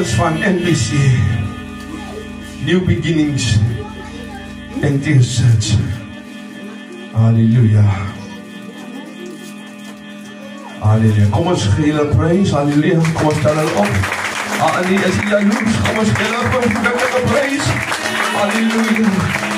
Church van NBC, New Beginnings NTS Church. Halleluja. Halleluja. Kom ons gee hulle praise. Halleluja. Kom ons stel hulle op. Halleluja. Is jy jaloers? Kom ons gee hulle praise. Halleluja. Hallelujah.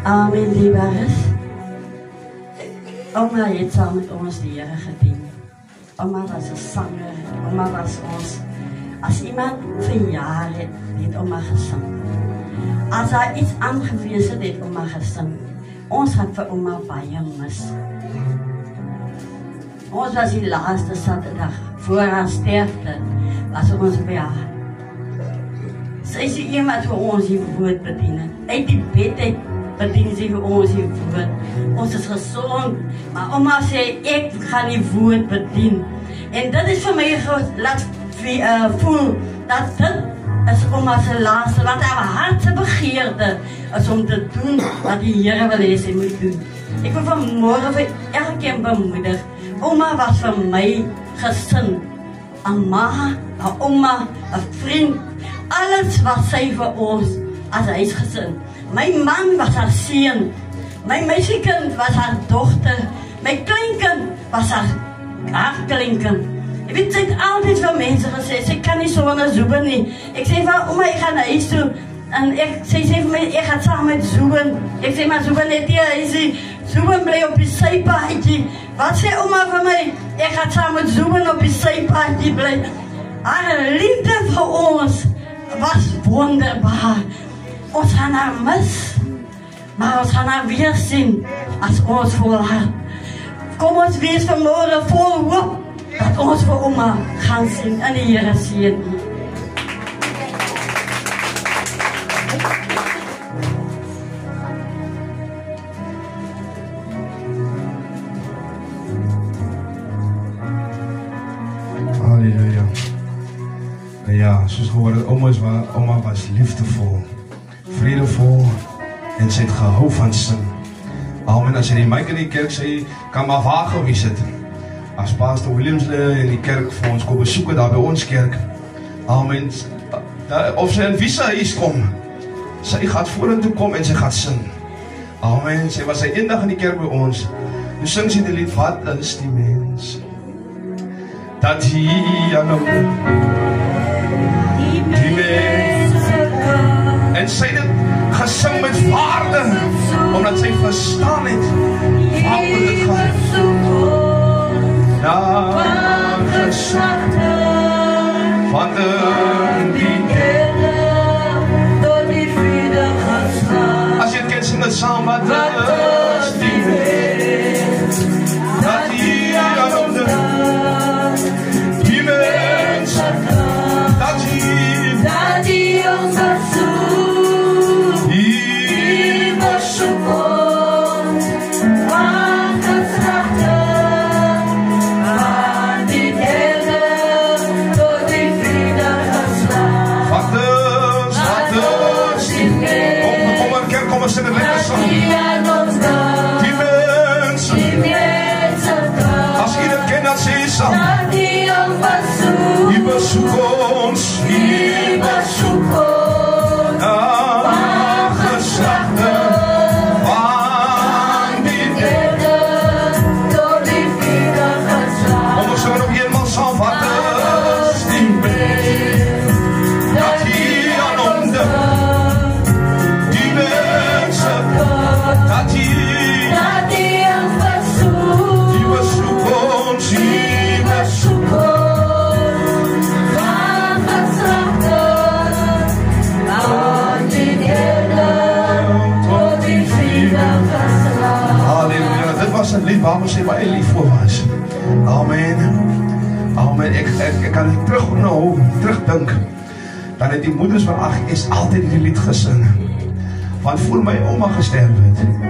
Amen, lieweres. Oma het saam met ons die Here gedien. Oma was 'n sanger. Oma was ons. As iemand verjaar het oma gesing. As daar iets aangewees het oma gesing. Ons het vir oma baie mis. Ons was die laaste Saterdag voor haar sterfte, was ons by haar. Sy is die een wat vir ons die woord bedien het. Uit die bed uit bedien sy vir ons die woord. Ons is gezond, maar oma sê, ek gaan die woord bedien. En dit is vir my laat voel, dat dit is oma se laaste, wat haar hartse begeerte is om te doen wat die Here wil hê sy moet doen. Ek wil vanmorgen vir elkeen bemoedig. Oma was vir my gesin, 'n ma, 'n oma, 'n vriend, alles wat sy vir ons as huisgesin. My man was haar seun, my meisiekind was haar dogter, my kleinkind was haar kleinkind. Ek weet, sy het altyd vir mense gesê, sy kan nie sonder Zooben nie. Ek sê van, oma, ek gaan na huis toe, en sy sê vir my, ek gaan saam met Zooben. Ek sê, maar Zooben het nie huisie, Zooben bly op die sypaadjie. Wat sê oma vir my? Ek gaan saam met Zooben op die sypaadjie bly. Haar liefde vir ons was wonderbaar. Ons gaan haar mis, maar ons gaan haar weer sien as ons volhard. Kom ons wees vanmorgen vol hoop dat ons vir oma gaan sien en die Here seën. Halleluja. Ja, soos gehoor het, oma was liefdevol, vredevol en sy het gehou van sing. Amen, as jy die mic in die kerk sê, kan maar waar gewees het. As Pastor Williamsle in die kerk vir ons kom besoek daar by ons kerk. Amen. Of sy in wie se huis kom, sy gaat vorentoe kom en sy gaat sing. Amen. Sy was eendag in die kerk by ons. Nou sing sy die lied, wat is die mens? Dat hier aan die mense kan. En sy het gesing met waarde, omdat sy verstaan het waaroor dit gaan. Na geslagte van die ene tot die vierde geslacht. As jy het ken, sing het saam, wat is die mens? Dat hier aan die mense kan. Dat die ons besoek. Die besoek ons. Van geslagte van die ene tot die vierde geslacht. Wat is die mens? Kom maar kerk, kom maar sing het lekker saam. Die mense kan. As jy dit ken, dan sê jy saam. Die besoek ons. Die besoek ons. Van geslagte van die ene tot die vierde geslacht. Kom ons sing nog eenmaal saam. Wat is die mens? Dat hier aan onder die mense kan. Dat die ons besoek. Die besoek ons. Die besoek ons. Van geslagte van die ene tot die vierde geslacht. Halleluja, dit was een lied waarvan sy baie lief voor was. Amen. Amen. Ek kan terugdink, dan het die moeders van is altyd die lied gesing. Want voor my oma gesterf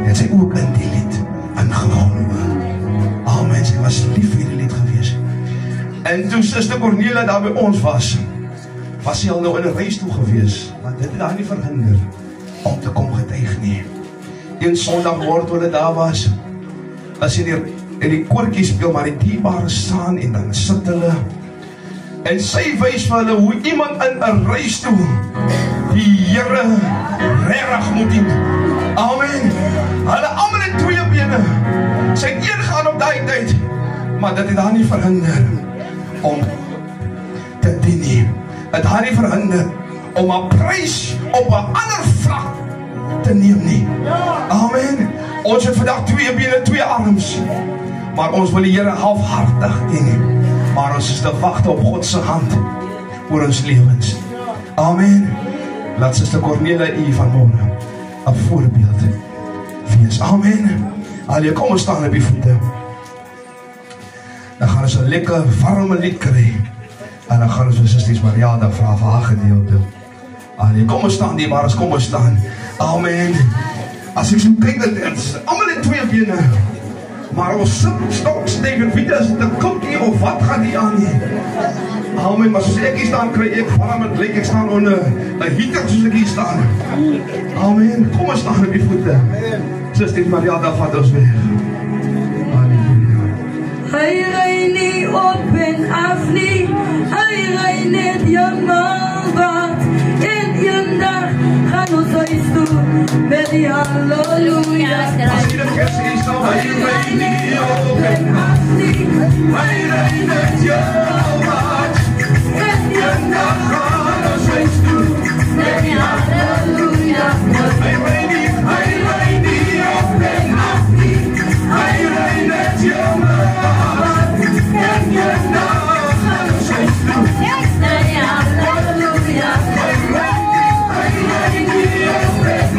het sy ook in die lied ingehou. Amen, sy was lief vir die lied gewees. En toe Suster Cornelia daar by ons was sy al nou in 'n reis toe gewees, want dit het haar nie verhinder om te kom getuig nie. Een Sondagmorgen toe hulle daar was, as jy in die koortjie speel, maar die dierbare staan en dan sit hulle, en sy wys vir hulle hoe iemand in 'n reis toe die Here regtig moet dien. Amen. Hulle almal in twee bene. Sy het ingegaan op daai tyd, maar dit het haar nie verhinder om te dien nie. Het haar nie verhinder om haar prys op 'n ander vlak te neem nie. Amen. Ons het vandag 2 bene, 2 arms. Maar ons wil die Here halfhartig dien. Maar ons is te wag op God se hand oor ons lewens. Amen. Laat Suster Cornelia u vanmôre 'n voorbeeld wees. Amen. Allee, kom ons staan op die voete. Dan gaan ons 'n lekker warme lied kry. En dan gaan ons vir Suster Maria dan vra vir haar gedeelte. Allee, kom ons staan die maar as kom ons staan. Amen. As ek so kyk dat almal het 2 bene. Maar ons stoks tegen wie is dit 'n kokkie of wat gaan die aan nie? Amen, maar soos ek hier staan kry ek warm en lyk ek staan onder 'n heater soos ek hier staan. Amen. Kom ons staan op die voete. Suster Maria dan vat ons weer. Halleluja. Hy ry nie op en af nie. Hy ry net heeltemal wat. En eendag gaan ons huis toe met die halleluja. As jy die kersie hier staan, hy ry nie op en af nie. Hy ry net heeltemal wat. En eendag gaan ons huis toe met die halleluja. Hy ry nie op en af nie. Hy ry net heeltemal wat. En eendag gaan ons huis toe met die halleluja. Hallelujah.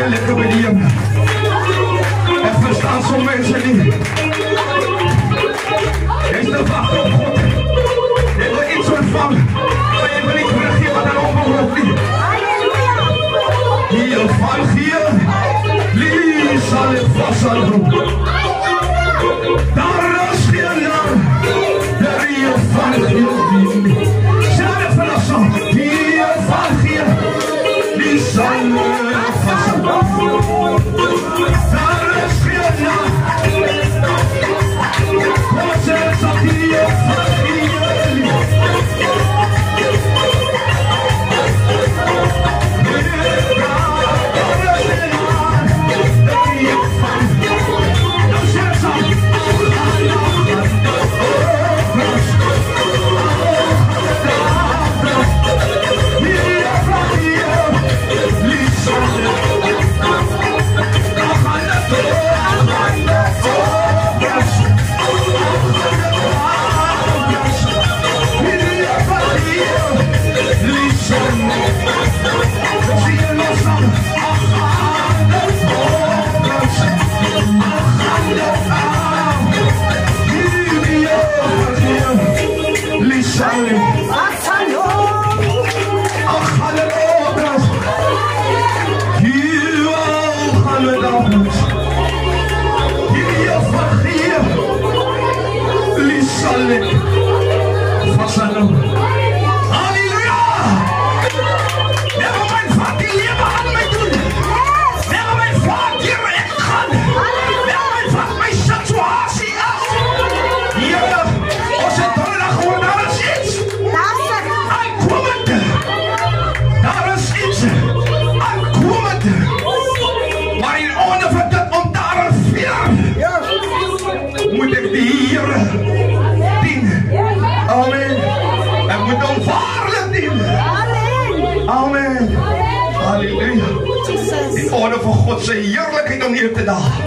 lekker bij die hem. En verstaan zo'n mensen niet. Hij is de wacht op God. Hij wil iets ontvangen. Maar je wil niet teruggeven wat er onmogelijk ligt. Hier van hier. Lies zal het vast aan doen. Daar is geen naam. Daar hier van hier. Zeg het vanaf zo. Hier van hier. Lies zal het vast aan doen. Daar is geen naam. God zegt dat hier van hier. Voor God zijn heerlijkheid om hier te dagen.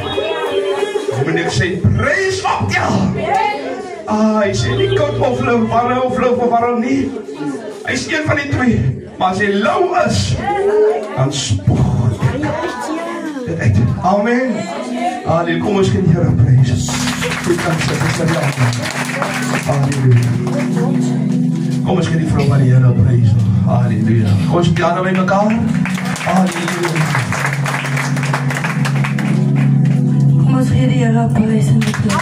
Kom ik zijn prijs op jou. Hij is niet koud of waarom niet? Hij is een van die twee. Maar als hij lauw is, dan spoegt het uit. Amen. Halleluja. Kom eens geen Heer prijs. Goed kan zeggen. Halleluja. Kom eens geen vrouw van die Heer prijs. Halleluja. Kom eens piano bij elkaar. Halleluja. Kom ons gee die Here 'n prys in die plek.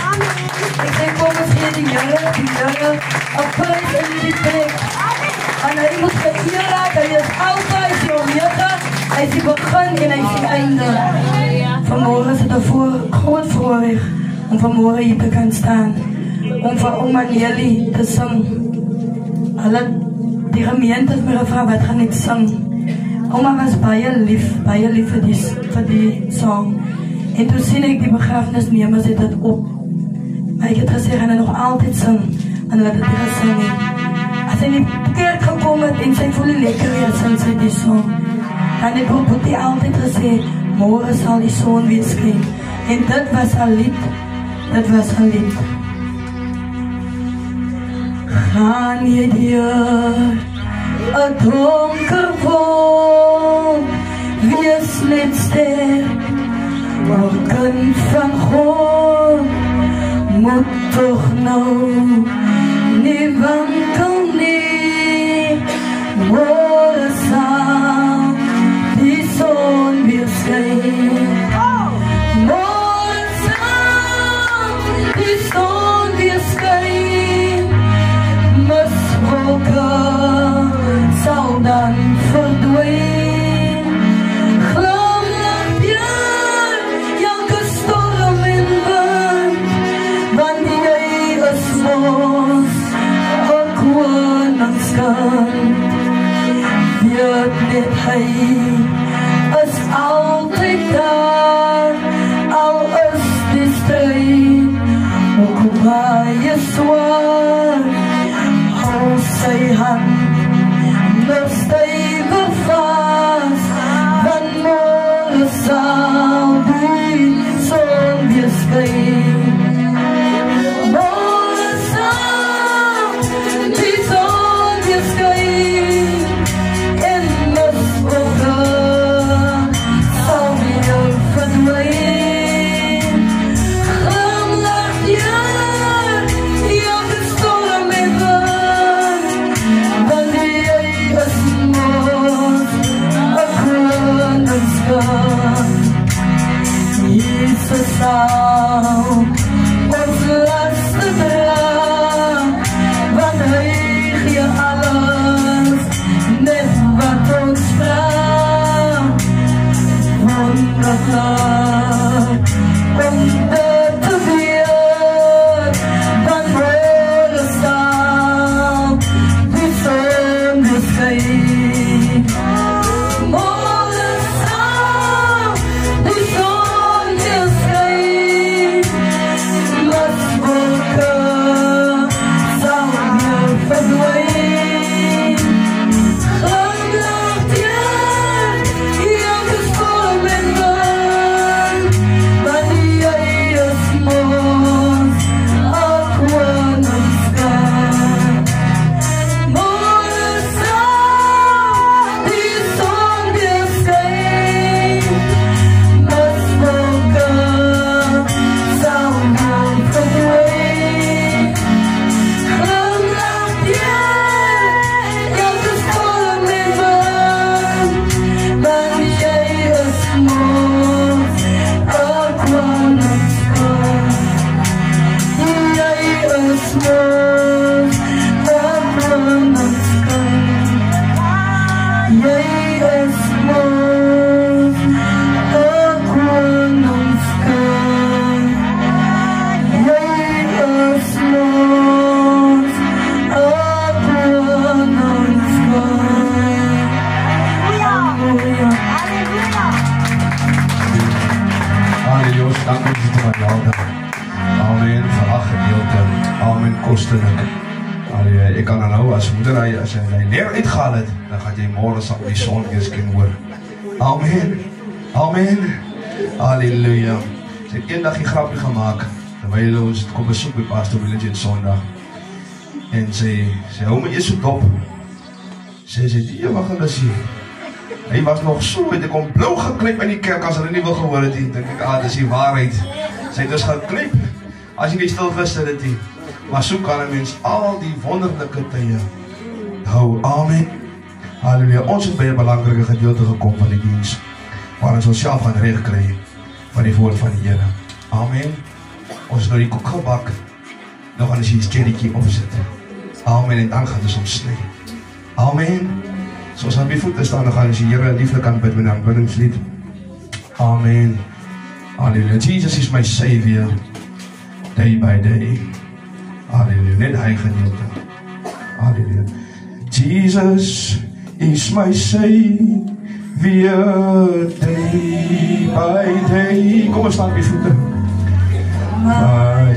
Ek sê kom ons gee die Here 'n prys in die plek. En hy moet geëer raak, hy is altyd die omega, hy is die begin en hy is die einde. Vanmorgen is het een groot voorrecht om vanmorgen hier te kan staan. Om vir ouma Nelly te sing. Hulle die gemeente het my gevra wat gaan ek sing. Ouma was baie lief vir die song. En toen sien ek die begrafenisnemers het dit op. Maar ek het gesê, gaan hy nog altyd sing. En hulle het dit gesing nie. As hy in die kerk gekom het en sy voel nie lekker weer, sing sy die song. Dan het Boetie altyd gesê, morgen sal die son weer skyn. En dit was 'n lied. Dit was 'n lied. Gaan jy deur 'n donker wolk, wees net sterk. Maar kind van God moet toch nou nie wankel nie. Môre sal die son weer skyn. Môre sal die son weer skyn. Miswolke sal dan verdwyn. Weet net hy is altyd daar, al is die stryd ook baie swaar. Hou sy hand nog stewig vas, want môre sal die son weer skyn. Oh, Ik kan dan nou als moeder, als hij leer uitgehaald het, dan gaat jij morgen op die zon eens kunnen horen. Amen. Amen. Halleluja. Ze heeft één dag een grapje gemaakt. Terwijl ons komt bezoek bij Pastor Religion zondag. En ze hou me eerst op. Ze zei, die wat gaan we zien. Hij was nog zo, hij kon blauw geknipt in die kerk als er niet wil gehoord. Dan denk ik, dat is die waarheid. Ze heeft dus geknipt. Als je niet stil wist dat het die. Maar zo kan een mens al die wonderlijke dingen houden. Amen. Halleluja. Ons is bij een belangrijke gedeelte gekomen van die dienst. Waar ons onszelf gaan recht krijgen van die woord van de Heer. Amen. Ons is door die koekgebak nog aan een sterretje opzetten. Amen. En dan gaat het soms snijden. Amen. Zoals aan mijn voeten staan, dan gaan we hier lieflijk aan bid met een aanbiddingslied. Amen. Halleluja. Jesus is my Savior. Day by day. Halleluja. Net hy gedeelte. Halleluja. Jesus is my Savior. Day by day. Kom ons staan op je voeten. My.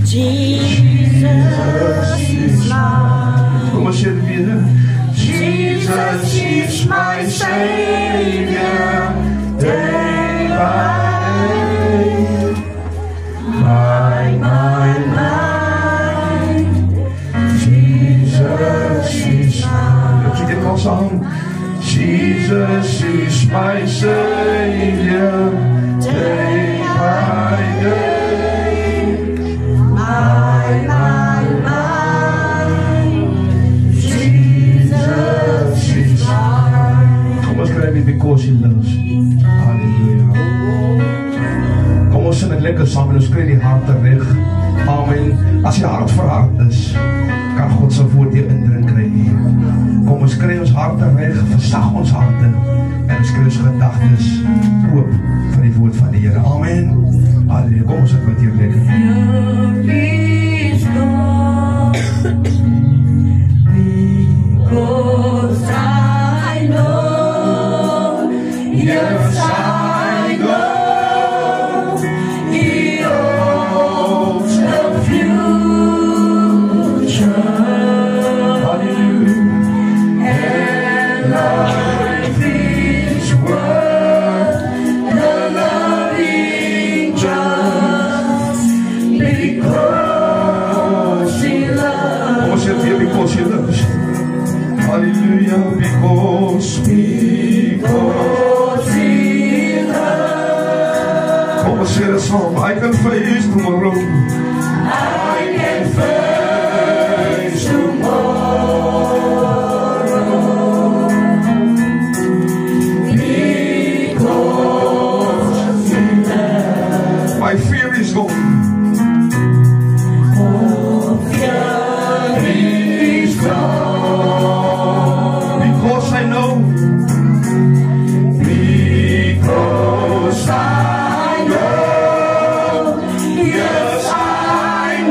Jesus is mine. Kom ons sê dit weer. Jesus is my Savior. Day by day. My. Jesus is mine. Look, je dit al samen. Jesus is my Savior. Day by day. My. Jesus is mine. Kom ons krijg je because he loves. Halleluja. Kom ons sing het lekker samen. Ons krijg die hart terug. Amen. As je hart verhard is, kan God zijn woord je indruk krijgen. Kom ons krijg ons hart terug. Versag ons harten. En ons krijg ons gedachtes oop van die woord van de Heer. Amen. Halleluja. Kom ons het met hier lekker. Because I know, yes I know, He owns the future. Hallelujah. And life is worth the loving just because He loves. Vamos a decir because He loves. Hallelujah, because He loves. Come on, sing a song. I can face tomorrow. I can face tomorrow. Because He loves. My fear is gone. Oh, fear is gone. Because I know. Because I know. Yes, I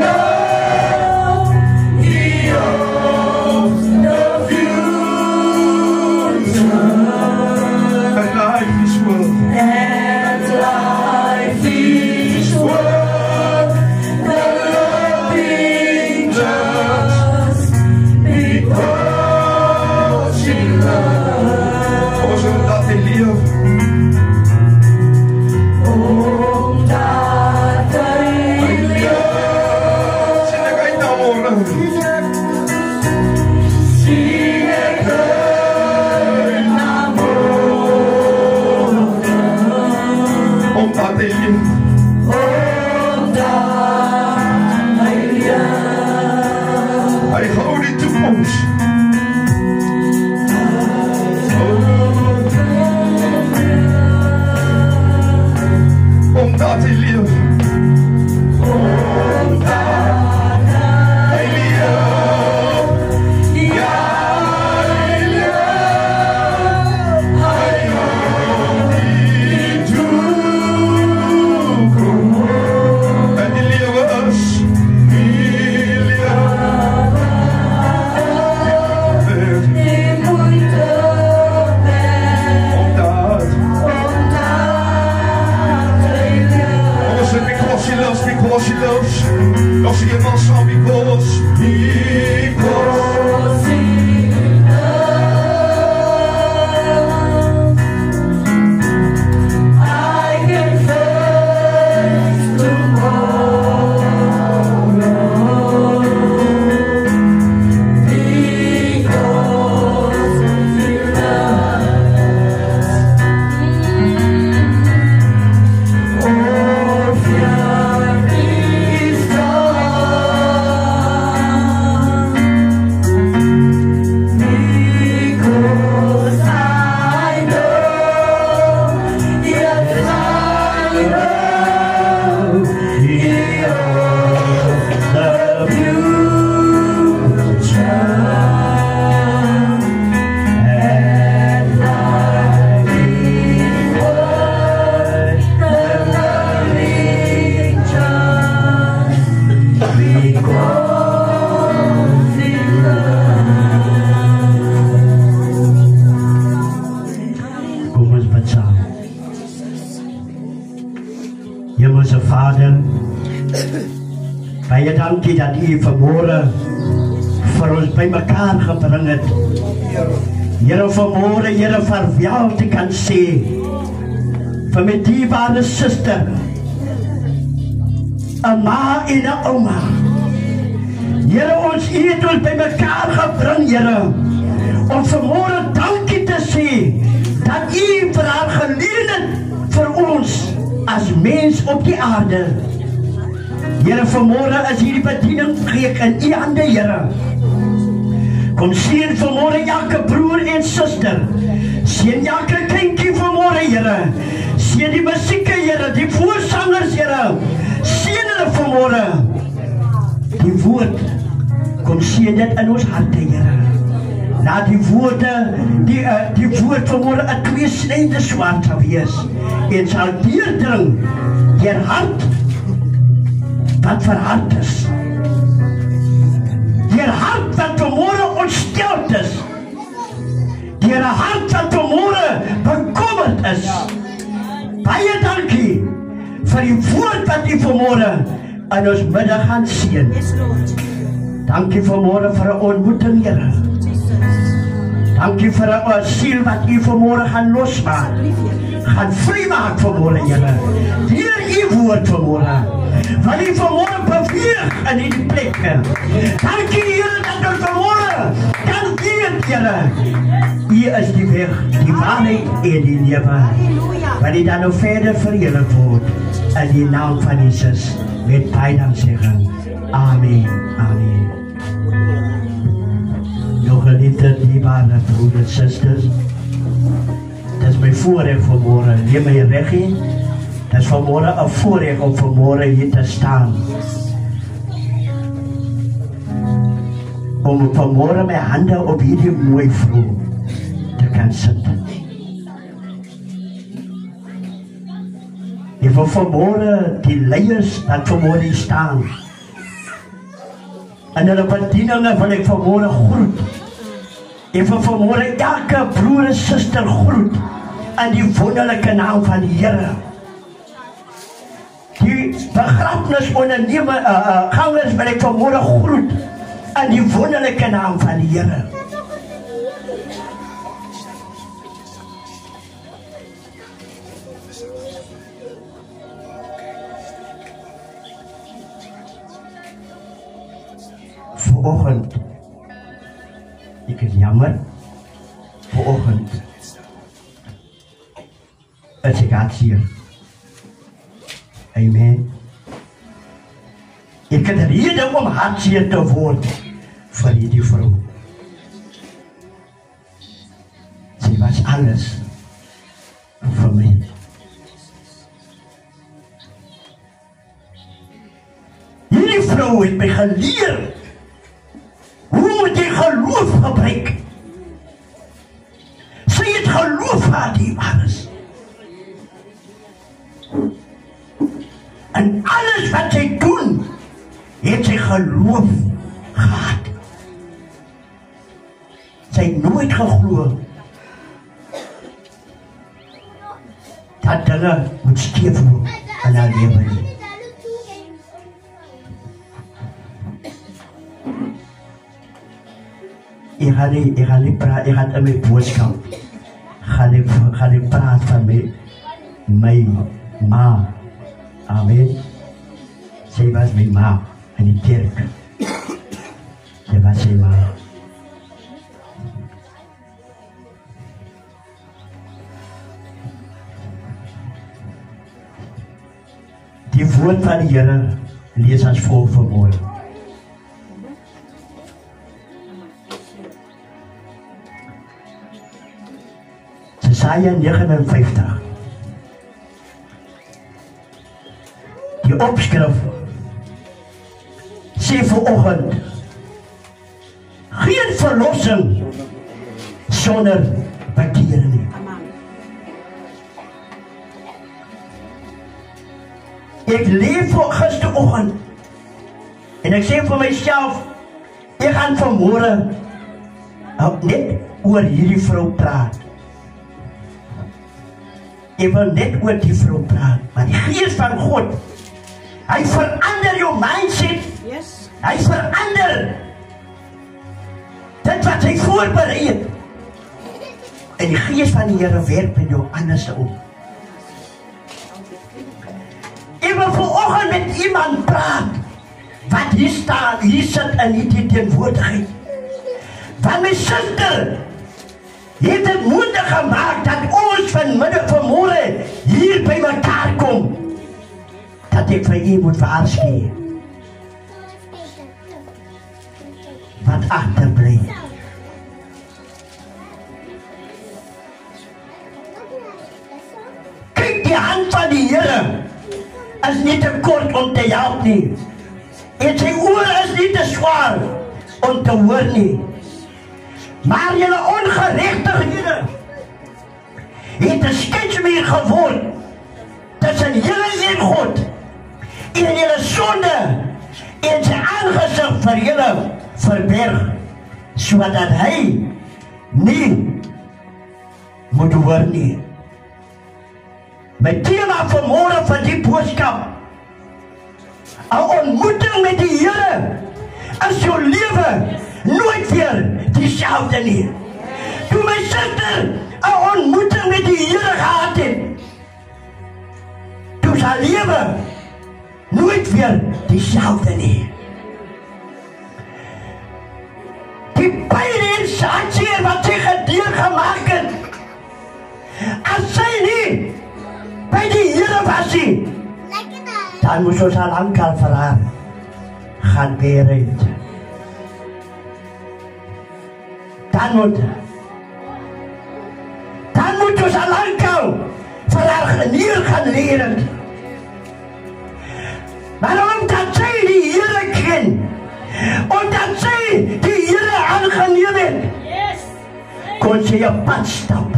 know. He owns the future. And life is worth. And life is worth the loving just because He loves. Omdat Hij leeft. Omdat Hij leeft. Sing ik uit nou morgen. Sing ik uit naar morgen. Omdat Hij leeft. Omdat Hij leeft. Hij houdt die toekomst. Omdat Hij leeft. loves, because he loves. Nog zie je wel zo, because he loves. Hemelse Vader, baie dankie dat U vanmôre vir ons bymekaar gebring het. Here, vanmôre, Here, vaarwel te kan sê vir my dierbare suster, 'n ma en 'n ouma. Here, ons het ons bymekaar gebring, Here, om vanmôre dankie te sê dat U vir haar geleen het vir ons as mens op die aarde. Here, vanmôre is hierdie bediening gee in U hande, Here. Kom seën vanmôre elke broer en suster. Seën elke kindjie vanmôre, Here. Seën die musieke, Here, die voorsangers, Here. Seën hulle vanmôre. Die woord, kom seën dit in ons harte, Here. Laat die woorde, die woord vanmôre 'n tweesnydende swaard sal wees en sal deurdring deur hart wat verhard is. Deur hart wat vanmôre ontsteld is. Deur 'n hart wat vanmôre bekommerd is. Baie dankie vir die woord wat U vanmôre in ons middag gaan seën. Dankie vanmôre vir 'n ontmoeting, Here. Dankie vir 'n siel wat U vanmôre gaan losmaak. Gaan vrymaak vanmôre, Here. Deur U woord vanmôre. Wat U vanmôre beweeg in hierdie plekke. Dankie, Here, dat ons vanmôre kan weet, Here. U is die weg, die waarheid en die lewe. Wat U dan nog verder verheerlik word. In die naam van Jesus. Met baie danksegging. Amen. Amen. Nog geliefde, dierbare broeders en susters. Het is my voorrecht vanmôre. Neem my weg in. Het is vanmôre 'n voorrecht om vanmôre hier te staan. Om vanmôre my hande op hierdie mooi vrou te kan sit. En vir vanmôre die leiers wat vanmôre hier staan. En hulle bedieninge wil ek vanmôre groet. En vir vanmôre elke broer en suster groet in die wonderlike naam van die Here. Die begrafnis gangers wil ek vanmôre groet in die wonderlike naam van die Here. Vanoggend, ek is jammer, vanoggend is ek hartseer. Amen. Ek het rede om hartseer te word vir hierdie vrou. Sy was alles vir my. Hierdie vrou het my geleer hoe moet jy geloof gebruik. Sy het geloof gehad die alles. En alles wat sy doen, het sy geloof gehad. Sy het nooit geglo dat dinge moet skeef loop in haar lewe nie. Ik ga in mijn boodschap ga ik praten met mijn ma. Amen. Zij was mijn ma in de kerk. Zij was zijn ma. Die woord van de Here lees als volgt vanmorgen. Jesaja 59. Die opskrif sê vanoggend geen verlossing sonder bekering nie. Ek leef voor gisteroggend en ek sê vir myself, ek gaan vanmôre net oor hierdie vrou praat. Ek wil net oor die vrou praat, maar die Gees van God, hy verander jou mindset. Yes. Hy verander dit wat hy voorberei het. En die Gees van die Here werk met jou anders om. Ek wil vanoggend met iemand praat wat hier staan, hier sit in die teenwoordigheid. Want my suster het het moontlik gemaak dat ons vanmôre hier by mekaar kom. Dat ek vir u moet waarsku. Wat agterbly. Kyk, die hand van die Here is nie te kort om te help nie. En sy oor is nie te swaar om te hoor nie. Maar julle ongeregtighede het 'n sketsmuur geword tussen julle en God. En julle sonde en sy aangesig vir julle verberg, sodat hy nie moet hoor nie. My thema vanmôre van die boodskap, 'n ontmoeting met die Here is jou lewe nooit weer dieselfde nie. Toe my suster 'n ontmoeting met die Here gehad het, toe sy lewe nooit weer dieselfde nie. Die pyn en hartseer wat sy gedeel gemaak het, as sy nie by die Here was nie, dan moes ons al lankal vir haar gaan bereid. Dan moet ons al lankal vir haar genier gaan leren. Maar omdat sy die Here ken, omdat sy die Here aangeneem het, kon sy 'n pad stap.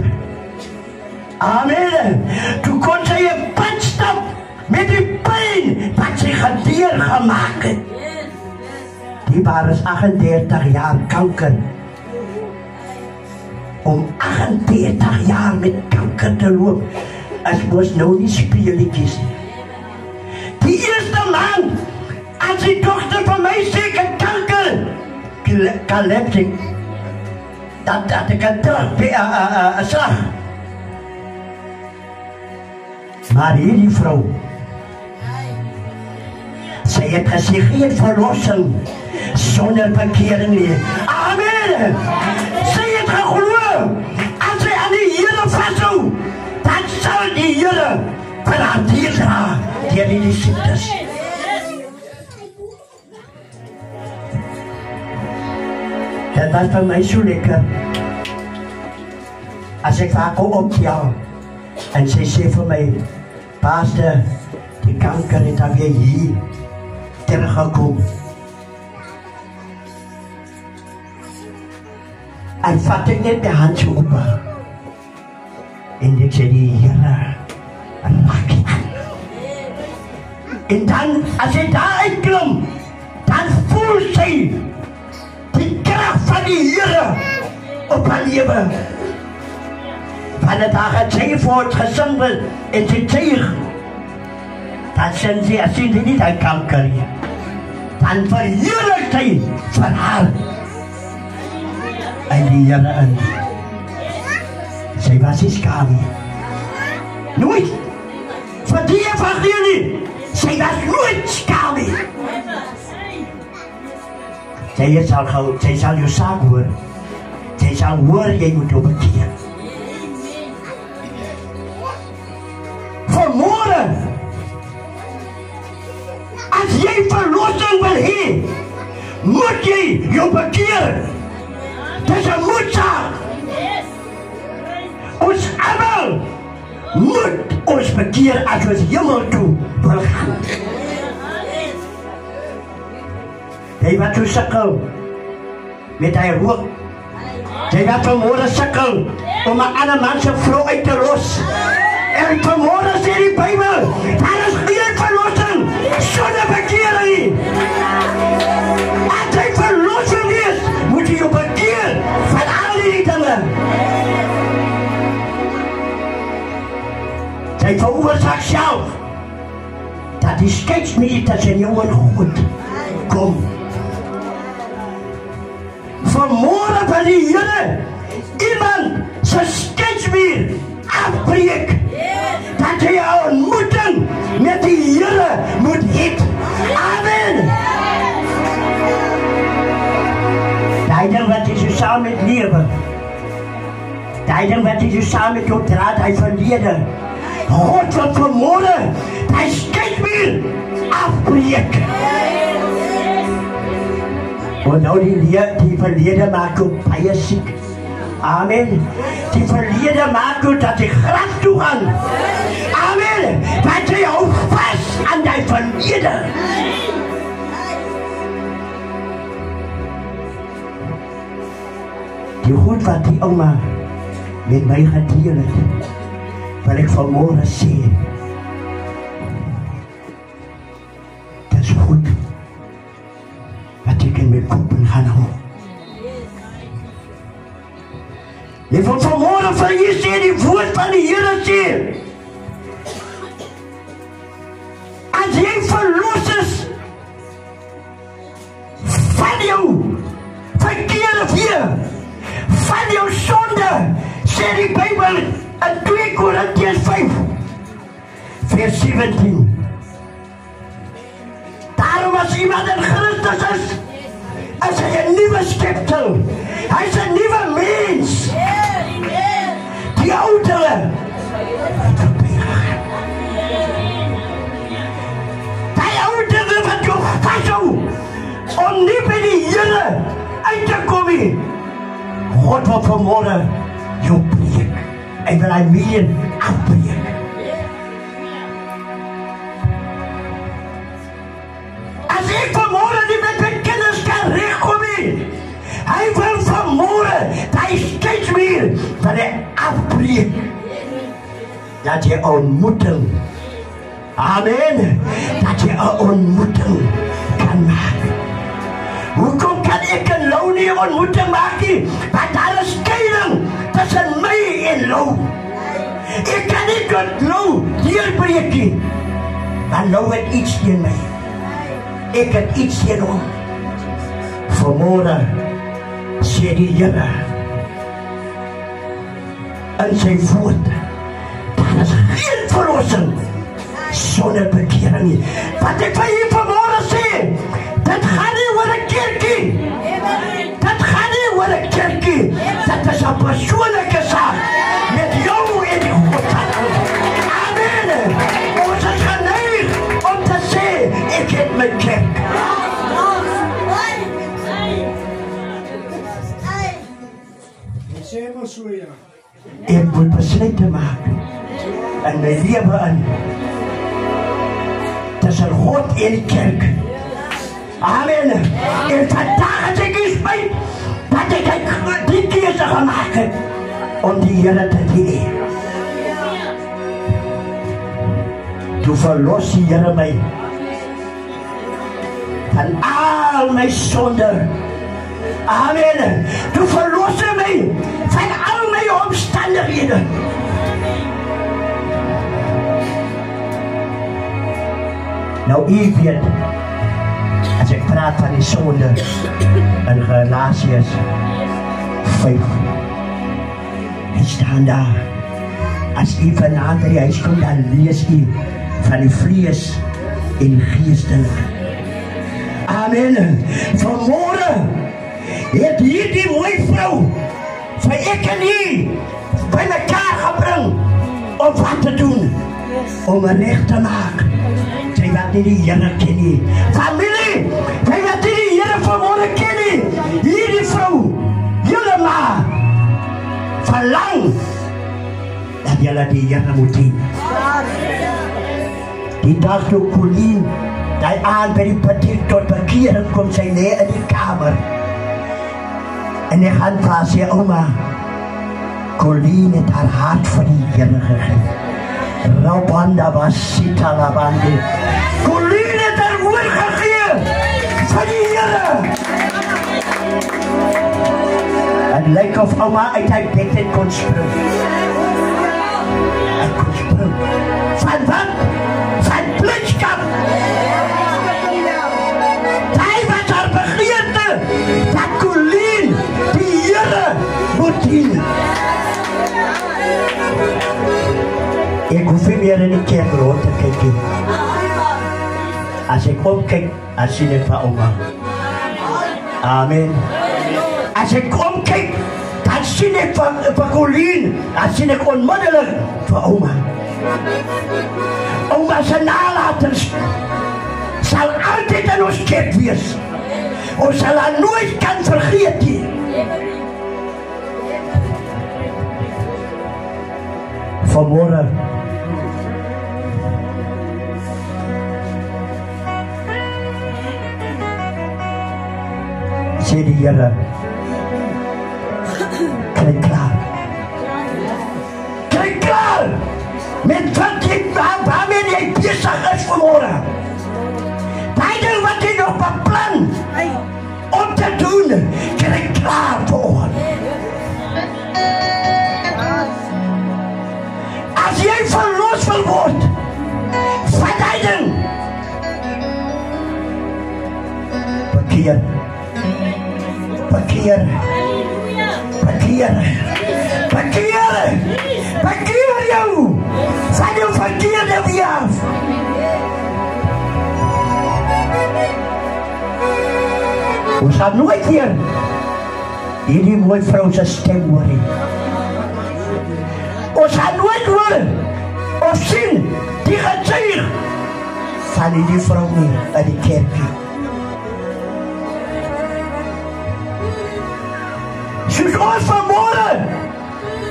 Amen. Toe kon sy 'n pad stap met die pyn wat sy gedeel gemaak het. Die was 38 jaar kanker. Om 38 jaar met kanker te loop, is mos nou nie speletjies nie. Die eerste man, as die dokter van my seker kanker, kaleptik, dat ek kan terug slag. Maar hierdie vrou, sy het gesê geen verlossing sonder bekering nie. Amen. Sy het geglo, as sy aan die Here vashou, dan sal die Here vir haar dra deur die siektes. Dit was vir my so lekker. As ek vaak optel, en sy sê vir my, Pastor, die kanker het alweer hier teruggekom. En vat ek net die hand so op. En ek sê die Here, maak het. En dan, as hy daar uitklim, dan voel sy die krag van die Here op haar lewe. Van het haar sy voortgesing wil en sy tuig, dan sien sy, as sy nie die kanker nie, dan verheerlik sy vir haar. uit die Here in. Sy was nie skaam nie. Nooit. Vir die evangelie, sy was nooit skaam nie. Sy sal jou saak hoor. Sy sal hoor jy moet jou bekeer. Vanmorgen, as jy verlossing wil hê, moet jy jou bekeer. Dis 'n moedsaak. Ons almal moet ons bekeer as ons hemel toe wil gaan. Jy wat toe sukkel met hy rook. Jy wat vanmorgen sukkel om 'n ander man se vrou uit te los. En vanmorgen sê die Bybel, daar is geen verlossing sonder bekering. As jy verlossing is, moet jy jou bekeer van al die dinge. Jy veroorsaak self dat die skeidsmuur tussen jou en God kom. Vanmorgen van die Here iemand se skeidsmuur afbreek. Dat jy 'n ontmoeting met die Here moet hê. Amen. Daai ding wat jy so saam met lewe. Daai ding wat jy so saam met jou draad hy verlede. God wil vanmorgen hy skeidsmuur afbreek. En nou die verlede maak jou baie siek. Amen. Die verlede maak jou dat jy graf toe gaan. Amen. Want jy hou vast aan die verlede. Die goed wat die oma met my gedeel het, wil ek vanmorgen sê, dat is goed wat ek in my koppen gaan hou. Jy wil vanmorgen van jy sê die woord van die Here sê, as jy verlos is van jou verkeerde weer, van jou sonde, sê die Bybel in 2 Korintiërs 5 vers 17. Daarom as iemand in Christus is hy 'n nuwe skepsel. Hy is 'n nuwe mens. Die ou dinge het verbygegaan. Die ou dinge wat jou vashou om nie by die Here uit te kom nie. God wil vanmorgen jou breek. Hy wil hy meer afbreek. As ek vanmorgen nie met my kinders kan regkom nie, hy wil vanmorgen die skeidsmuur van die afbreek. Dat jy ontmoeting, amen, dat jy 'n ontmoeting kan maak. Hoekom kan ek en Lou nie ontmoeting maak nie? Want daar is skeiding tussen my en Lou. Ek kan nie tot Lou deurbreek nie. Want Lou het iets teen my. Ek het iets teen hom. Vanmorgen sê die Here in sy woord, daar is geen verlossing sonder bekering nie. Wat ek vir jy vanmorgen sê, dit gaan nie oor 'n kerkie. Dit gaan nie oor 'n kerkie. Dit is 'n persoonlike saak met jou en die God. Amen. Ons is geneig om te sê, ek het my kerk. Ek moet besluite maak in my lewe in tussen God en die kerk. Amen. En vandaag het ek spijt dat ek die keuse gemaakt heb om die Here te dienen. Toe verlos die Here my van al my sonde. Amen. Toe verlos hy my van al my omstandighede. Nou u weet, as ek praat van die sonde in Galasiërs 5. Hy staan daar. As u vanaand by die huis kom, dan lees u van die vlees en geestelik. Amen. Vanmorgen het hier die mooie vrou van ek en u by mekaar gebring om wat te doen? Om recht te maak. Sy wat nie die Here ken nie. Familie, sy wat nie die Here vanmorgen ken nie. Hierdie vrou, julle maar verlang dat julle die Here moet dien. Die dag toe Colleen die aan by die partiek tot bekering kom, sy neer in die kamer. En ek gaan vraag sy, oma, Colleen het haar hart vir die Here gegee. Rabanda was Sita Labandi. Colleen het haar oorgegee vir die Here. Het lyk of oma uit haar bed het kon spring. Ek kon spring. Van wat? Van blindskap. Hy was haar begeerte dat Colleen die Here moet dien. Ek hoef nie meer in die kerk rond te kyk nie. As ek omkyk, dan sien ek vir oma. Amen. As ek omkyk, dan sien ek vir Colleen, dan sien ek onmiddellik vir oma. Oma se nalaters sal altyd in ons kerk wees. Ons sal haar nooit kan vergeet nie. Vanmorgen sê die Here, kry klaar. Kry klaar met wat waarmee jy besig is vanmorgen. Die ding wat jy nog beplan om te doen, kry klaar vanoggend. As jy verlos wil word van die ding, bekeer. Bekeer. Bekeer. Bekeer. Bekeer jou van jou verkeerde wie af. Ons gaan nooit weer hierdie mooie vrou se stem hoor nie. Ons gaan nooit hoor of sien die getuig van hierdie vrou nie in die kerk nie. Soos ons vanmorgen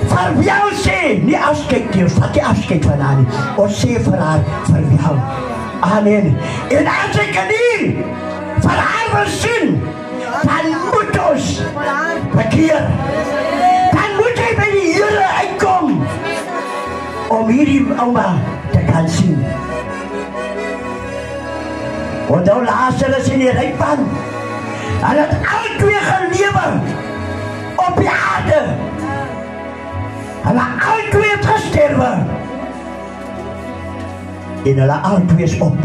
vir jou sê, nie afskeid nie, ons vat die afskeid van haar nie. Ons sê vir haar, vir jou. Amen. En as ek nie vir haar wil sien, dan moet ons bekeer. Dan moet hy by die Here uitkom om hierdie oma te kan sien. Want nou Lazarus in die rykpan, hy het al twee gelewe op die aarde. Hulle al twee het gesterwe. En hulle al twee is op.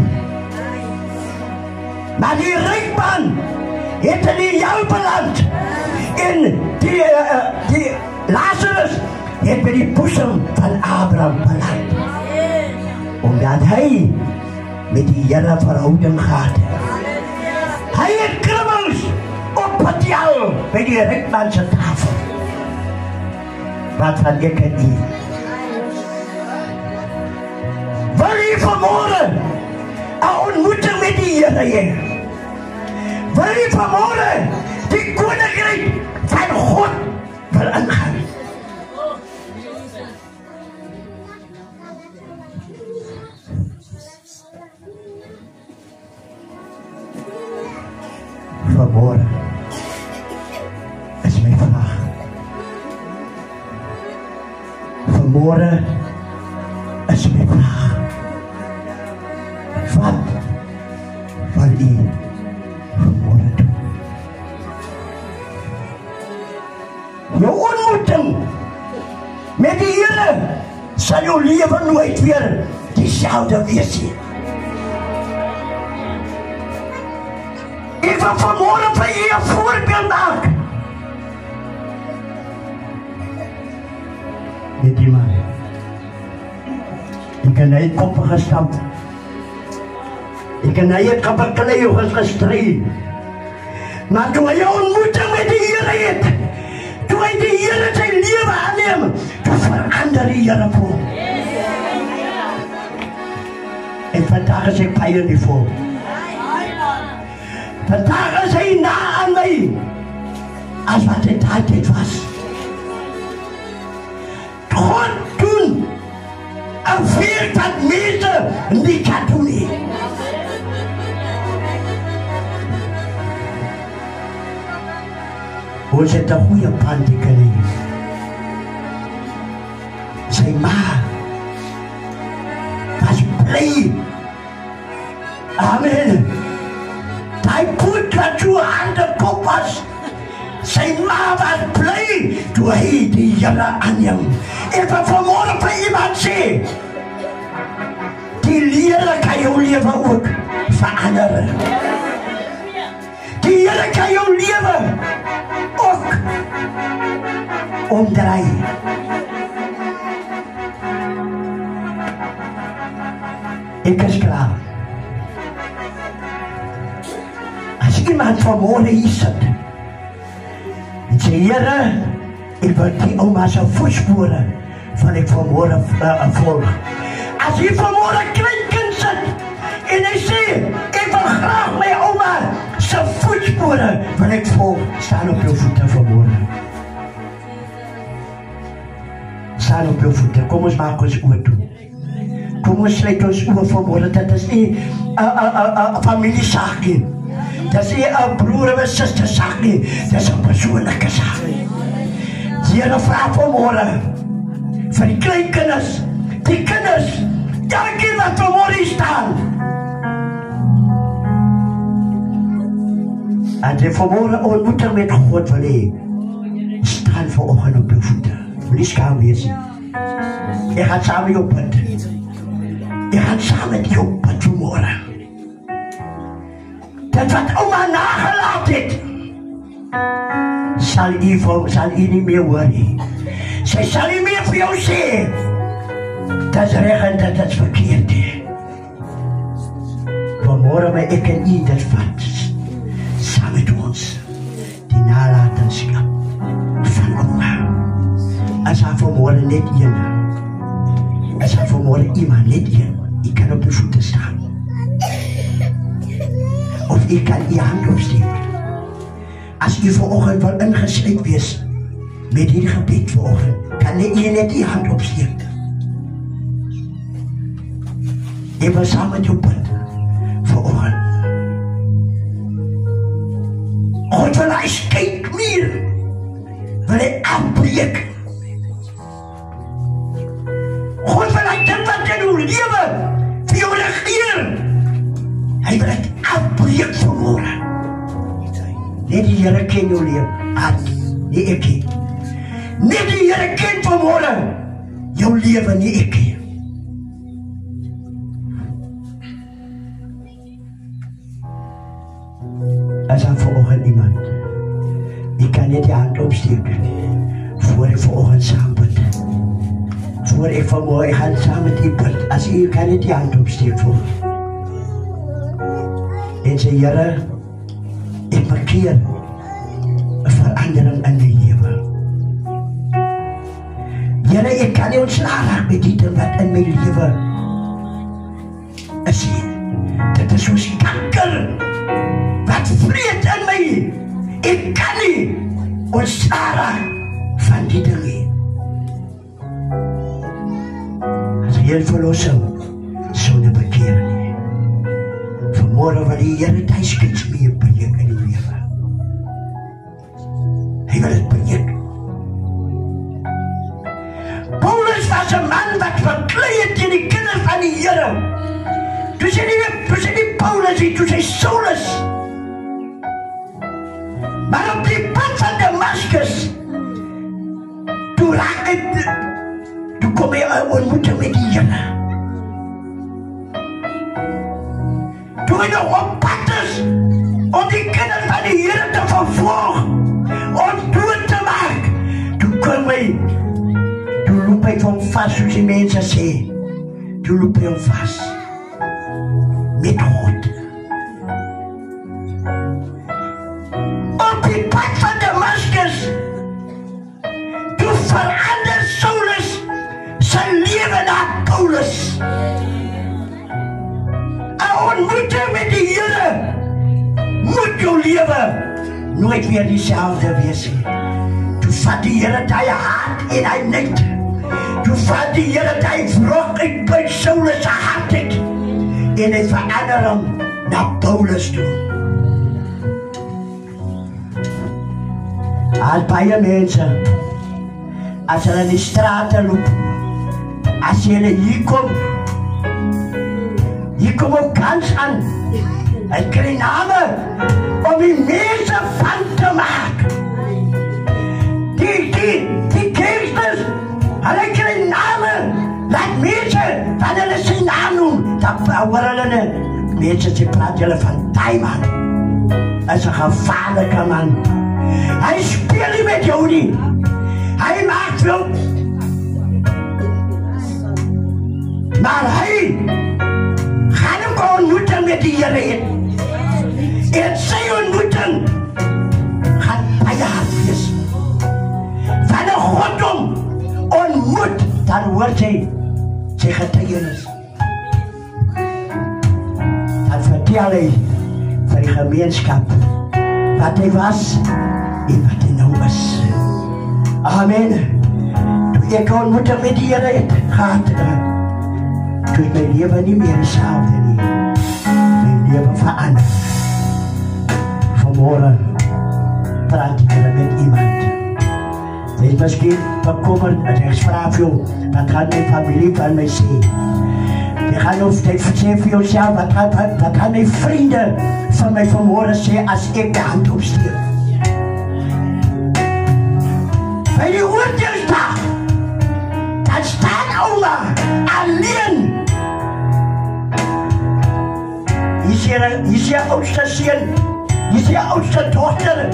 Maar die rykman het in die jou beland. En die Lazarus het by die boesem van Abraham beland. Omdat hy met die Here verhouding gehad het. Hy het krummels op patjal by die rykman se tafel. Wat van ek en u? Wil u vanmorgen 'n ontmoeting met die Here hê? Wil u vanmorgen die koninkryk van God wil ingaan? Vanmorgen is my vraag. Vanmorgen is my vraag. Wat wil u vanmorgen doen? Jou ontmoeting met die Here sal jou lewe nooit weer dieselfde wees nie. Ek wil vanmorgen vir u 'n voorbeeld maak met die man. Ik heb naar je koppen gestampt. Ik heb naar je kappakleeuw gestreden. Maar toen hij ontmoette met de Heer het, toen hij de Heer zijn leven aanneemt, toen veranderde de Heer voor. En vandaag is ik bij jullie voor. Vandaag is hij na aan mij, als wat het altijd was. God doen, en veel wat mensen niet gaan doen. Hoe is het een goede pand ik kan zijn ma was blij. Amen. Hij poet wat zo aan de kop was. Zijn ma was blij toen hij die Heer aanneemt. Ik wil vanmorgen voor iemand zeggen. Die leren kan jouw leven ook veranderen. Die Heer kan jouw leven ook omdraaien. Ik is klaar. Als iemand vanmorgen hier zit en zegt, Heer, ik wil die oma zijn voetsporen van ik vanmorgen volg. Als hij vanmorgen klein zit en hij zegt, ik wil graag mijn oma zijn voetsporen van ik volg, staan op je voeten vanmorgen. Staan op je voeten, kom eens maak ons oor toe. Kom ons sluit ons oor vanmorgen, dat is niet een familiezaakje. Dat is niet een broer of een zusterzaakje, dat is een persoonlijke zaak. Heer, vraag vanmorgen, voor die kleinkinders, die kinders, elke wat vanmorgen staan. En die vanmorgen ontmoeten met God wil hê, staan vanoggend op je voeten. Wil nie skaam wees nie. Jy gaan saam met jou pad. Jy gaan saam met jou pad vanmorgen. Dat wat oma nagelaat het, sal u nie meer hoor nie. Sy sal nie meer vir jou sê, dat is reg en dat is verkeerd. Vanmorgen wil ek en u dit vat, saam met ons, die nalatenskap van oma. As haar vanmorgen net een, as haar vanmorgen iemand net een, ik kan op uw voeten staan. Of ik kan je hand opsteken. Als u vanochtend wil ingesluit wees met dit gebed vanochtend, kan je net die hand opsteken. Ik wil samen met jou bid vanochtend. God wil hij skink meer, wil hij afbreken. God wil hij dit wat in uw leven voor jou regeren. Hij wil het afbreken vanmorgen. Net die Heer ken jou leven, niet ik. Net die Heer ken vanmorgen jouw leven, niet ik. Als er vanochtend iemand, ik kan niet je hand opsteken, voor ik vanochtend samen bid. Voor ik vanmorgen ga samen met die bid. Als u kan niet je hand opsteken voor. En zei, Heer, ik markeer een verandering in mijn leven. Heer, ik kan niet ontslagen met die wat in mijn leven is. Dat is zoals kanker. Wat vreet in mij. Ik kan niet ontslagen van die dingen. Als heel verlossen, zo'n bekeren. Vanmorgen wil die Heer het huiskens meer project in uw leven. Hij wil het project. Paulus was een man wat verkleed in de kinderen van die Heer. Toen zei die Paulus, toen zei Saulus. Maar op die pad van Damascus, toen kom je ontmoeten met die Heer. Toen je nog op pad is om die kinderen van die Heer te vervolgen, om dood te maken, toen loop hij vast soos die mense sê. Toe loop hy vast. Met God. Op die pad van Damascus, toe verander Saulus sy lewe na Paulus. 'n ontmoeting met die Here moet jou lewe nooit weer dieselfde wees nie. Toe vat die Here die hart en hy net. Toe vat die Here die wrok uit Saulus se hart uit en hy verander hom na Paulus toe. As baie mense, as hulle in die strate loop, as hulle hier kom op kans aan, hy kry name om die mense van te maak. Die kersters, hulle kry name, laat mense van hulle sy naam noem, dan hoor hulle mense sê praat hulle van die man, is 'n gevaarlike man. Hy speel nie met jou nie. Hy maak veel. Maar hy gaan hem ontmoeten met die Here heen. En sy ontmoeting gaan baie hard wees. Wanneer God hom ontmoet, dan hoort hy sy getuienis. Dan vertel hy vir die gemeenskap wat hy was en wat hy nou is. Amen. Toe ek ontmoeting met die Here gehad, toe my lewe nie meer dieselfde nie. My lewe verander. Vanmorgen praat ek met iemand. Jy is miskien bekommerd, en ek vraag vir jou, wat gaan my familie van my sê? Jy gaan of jy sê vir jouself, wat gaan my vriende van my vanmorgen sê as ek de hand opsteek? Bij die oordeelsdag, dan staan oma alleen. Je ziet oudste zin, je ziet oudste dochter,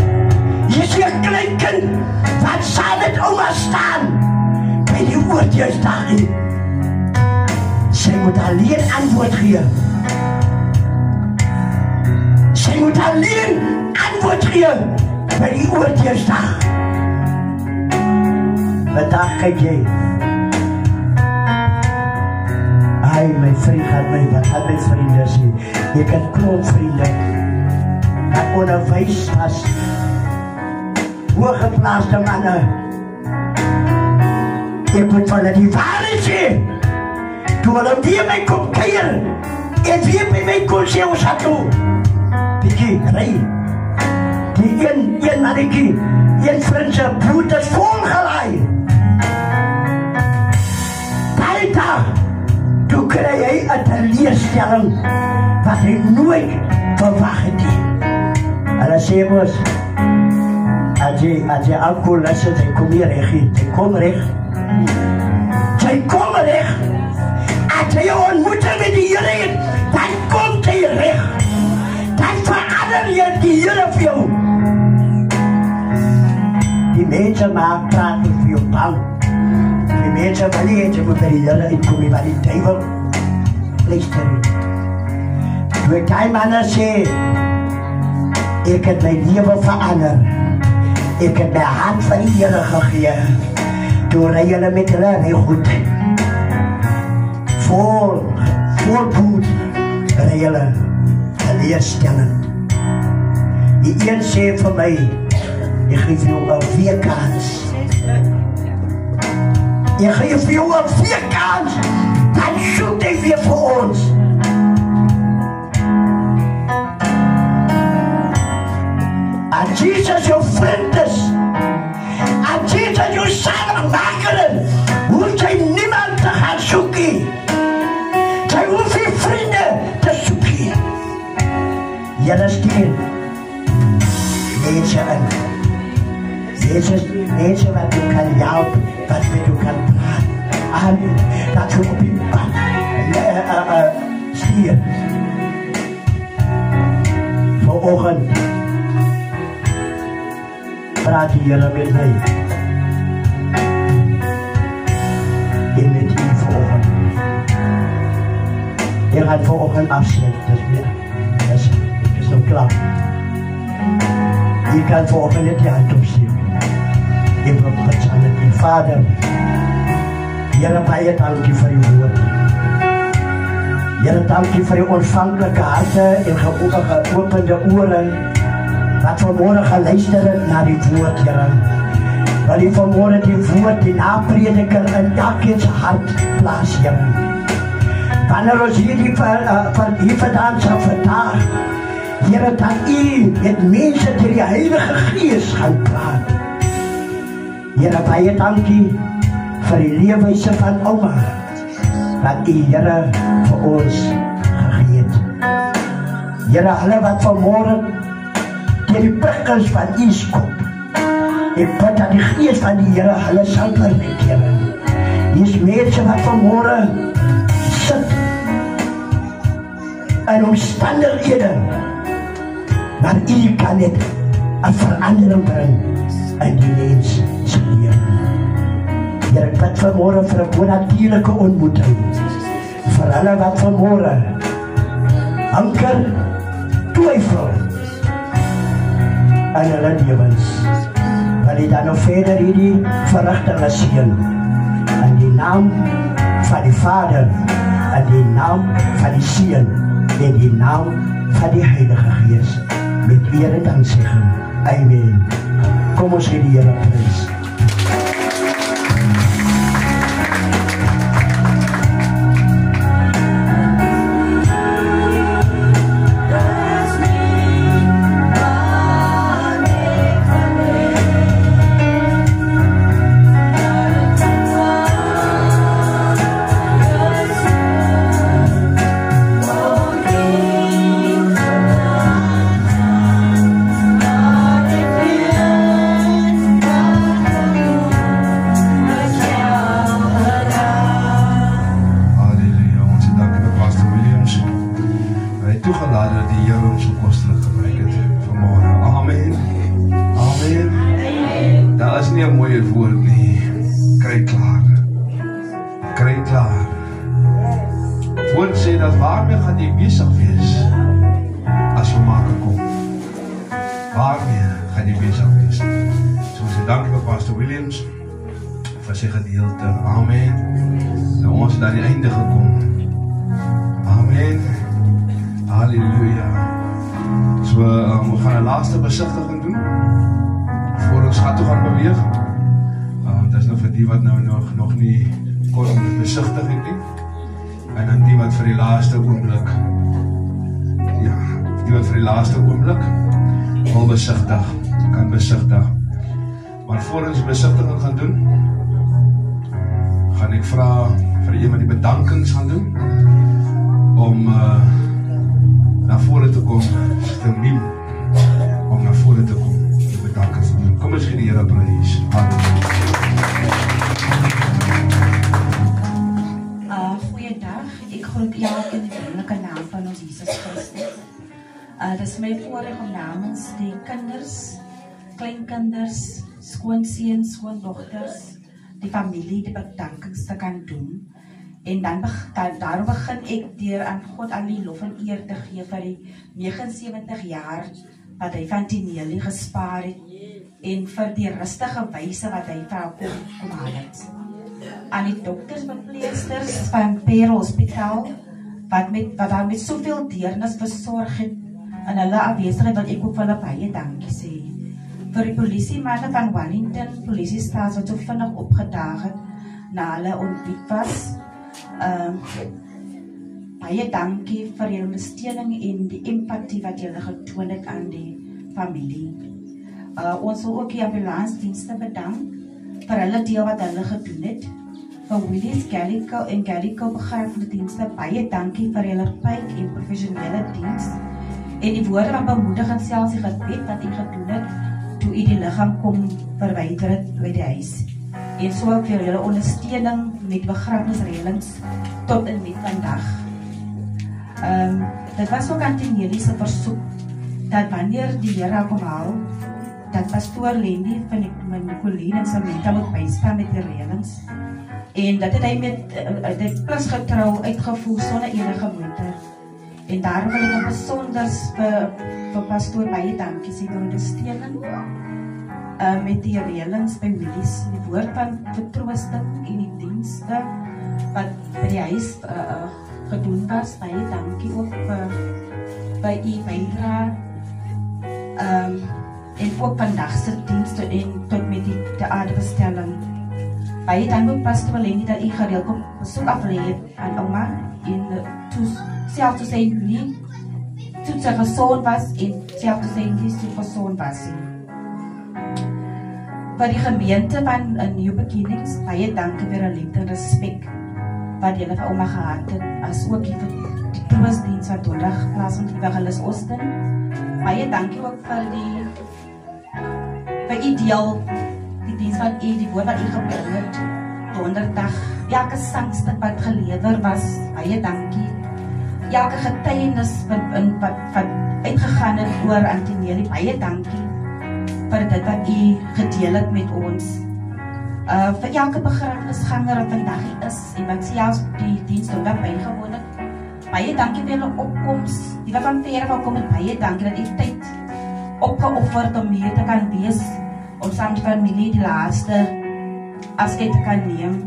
je ziet kleinkind, wat zal het oma staan? Bij die oordeelsdag. Zij moet alleen antwoord geven. Zij moet alleen antwoord geven bij die oordeelsdag. Vandaag kijk jy. Ai, my vriend gaat my, wat gaat my vrienden sê? Ek het klomp vrienden, wat onderwijs was, hooggeplaaste manne. Ek moet van die waarheid sê, toe hulle weer my kom keir, en weer by my kon sê, ons had toe, die rij, die een mannetjie, een vriend sy bloed is volgelaai. Die dag, toe kry hy 'n teleurstelling wat hy nooit verwag het nie. Hulle sê mos, as jy alcohol is, jy kom nie reg nie. Jy kom reg. Jy kom reg. As jy ontmoeting met die Here het, dan kom jy reg. Dan verander jy die Here vir jou. Die mense maak praat vir jou bang. Die mense wil nie het, jy moet by die Here uitkom, nie, want die duivel luister nie. Toe ek die manne sê, ek het my lewe verander. Ek het my hart van die Here gegee. Toe ry hulle met hulle goed. Vol bloed ry hulle teleurstellend. Die een sê vir my, ek geef jou 'n weerkans. Ek geef jou 'n weerkans. Dan soek hy weer vir ons. As Jesus jou vriend is, as Jesus jou saligmaker is, hoef jy niemand te gaan soek nie. Jy hoef nie vriende te soek nie. Julle stuur mense in. Mense wat jou kan help, wat met jou kan praat. Amen. Dat jy op die pad stuur. Vanoggend praat die Here met my. En met Ek gaan vanoggend afsluit. Dis nog klaar. Jy kan vanoggend net die hand opsteek. Ek wil bid saam met die Vader. Here, baie dankie vir uw woord. Here, dankie vir uw ontvanklike harte en geopende ore wat vanmorgen geluister het na die woord, Here. Wil u vanmorgen die woord, die naprediker in elkeens hart plaas, Here. Wanneer ons hier vandaan sal vandaag, Here, dat u met mense deur die Heilige Gees gaan praat. Here, baie dankie vir die leefwyse van ouma, wat u, Here, vir ons gegee het. Here, hulle wat vanmorgen deur die prikkels van u skop, ek bid dat die Gees van die Here hulle sal verwek, Here. Hier is mense wat vanmorgen sit in omstandighede, maar u kan net 'n verandering bring in die mens se lewe. Here, ek bid vanmorgen vir 'n bonatuurlike ontmoeting vir hulle wat vanmorgen anker twyfel in hulle lewens. Wil jy dan nog verder hierdie verrigtinge seën in die naam van die Vader, in die naam van die Seun en die naam van die Heilige Gees, met eer en danksegging. Amen. Kom ons gee die Here prys. Besigtiging doen voor ons gat toe gaan beweeg. Dit is nou vir die wat nog nie kon besigtiging nie, en dan die wat vir die laaste oomblik wil besigtig, kan besigtig. Maar voor ons besigtiging gaan doen, gaan ek vra vir iemand die bedankings gaan doen om na vore te kom, te miem, om na vore te kom, die bedankings te doen. Kom ons gee die Here prys. Goeiedag, ek groet elkeen in die wonderlike naam van ons Jesus Christus. Dit is my voorreg om namens die kinders, kleinkinders, skoonseuns, skoondogters, die familie, die bedankings te kan doen. En daarom begin ek deur aan God al die lof en eer te gee vir die 79 jaar wat hy van Tinelie gespaar het en vir die rustige wyse wat hy vir haar kom haal het. Aan die dokters, verpleegsters van Per Hospitaal wat haar met soveel deernis versorg het in hulle afwesigheid, wil ek ook vir hulle baie dankie sê. Vir die polisiemanne van Wellington polisiestasie wat so vinnig opgedaag het na hulle ontbied was. Baie dankie vir julle ondersteuning en die empatie wat julle getoon het aan die familie. Ons wil ook die ambulansdienste bedank vir hulle deel wat hulle gedoen het. Vir Willis, Gallico en Gallico begrafenisdienste, baie dankie vir julle pyk en professionele diens en die woorde van bemoediging, selfs die gebed wat u gedoen het toe u die liggaam kom verwyder het by die huis. En so ook vir julle ondersteuning met begrafenisreëlings tot en met vandag. Dit was ook aan Tinelie se versoek dat wanneer die Here kom haal, dat pastoor Lendi van die Nicolien en Samantha moet bystaan met die reëlings. En dat het hy met die plasgetrouw uitgevoer sonder enige moeite. En daarom wil ek besonders vir pastoor baie dankie sê vir ondersteuning met die reëlings by Willys, die woord van vertroosting en die dienste wat by die huis gedoen was. Baie dankie ook by u bydrae en ook vandag se dienste en tot met die aardebestelling. Baie dankie pastoor Lenny dat u gereeld kom besoek aflê aan ouma en self te sê nie toe sy gesond was en self te sê nie toe gesond was. Vir die gemeente van New Beginnings, baie dankie vir 'n liefde en respek wat julle vir ouma gehad het, as ook vir die troostdiens wat donderdag plaasvind by Evangelis Austin. Baie dankie ook vir u deel, die diens wat u, die woord wat u gebring het, donderdag, elke sangstuk wat gelewer was, baie dankie. Elke getuienis wat uitgegaan het oor Antonie, baie dankie vir dit wat u gedeel het met ons. Vir elke begrafnisganger wat vandag hier is en wat selfs die diens donderdag bygewoon het, baie dankie vir julle opkoms. Die wat van verre van kom het, baie dankie dat u tyd opgeofferd om hier te kan wees, om saam met die familie die laaste afskeid te kan neem.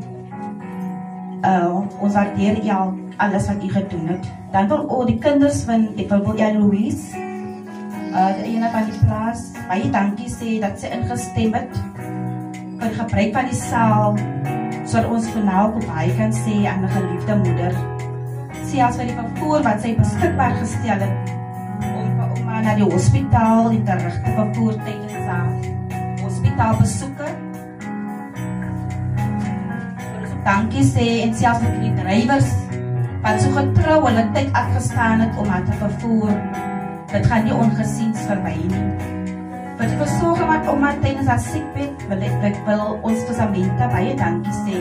Ons waardeer alles wat u gedoen het. Dan wil die kinders van Louise, die ene van die plaas, baie dankie sê dat sy ingestem het vir die gebruik van die saal, sodat ons vanavond op baie kan sê aan 'n geliefde moeder. Selfs vir die vervoer wat sy beskikbaar gestel het om na die hospitaal en terug te vervoer tydens hospitaalbesoeke. Dankie sê en selfs vir die drywers wat so getrou hulle tyd afgestaan het om haar te vervoer. Dit gaan nie ongesiens verby nie. Vir die versorger wat ouma tydens haar siekbed wil ons testamente baie dankie sê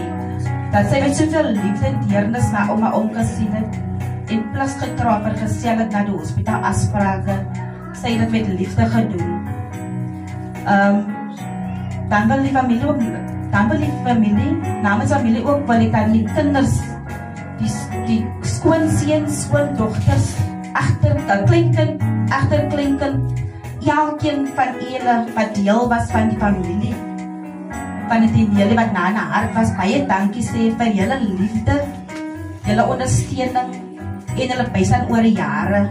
dat sy met soveel liefde en deernis na ouma omgesien het en plus getrou vergesel het na die hospitaal afsprake. Sy het dit met liefde gedoen. Dan wil die familie, namens familie ook wil ek aan die kinders, die skoonseuns, skoondogters, kleinkind, agterkleinkind, elkeen van julle wat deel was van die familie, van die Daniele wat na hart was, baie dankie sê vir julle liefde, julle ondersteuning en julle bystand oor die jare.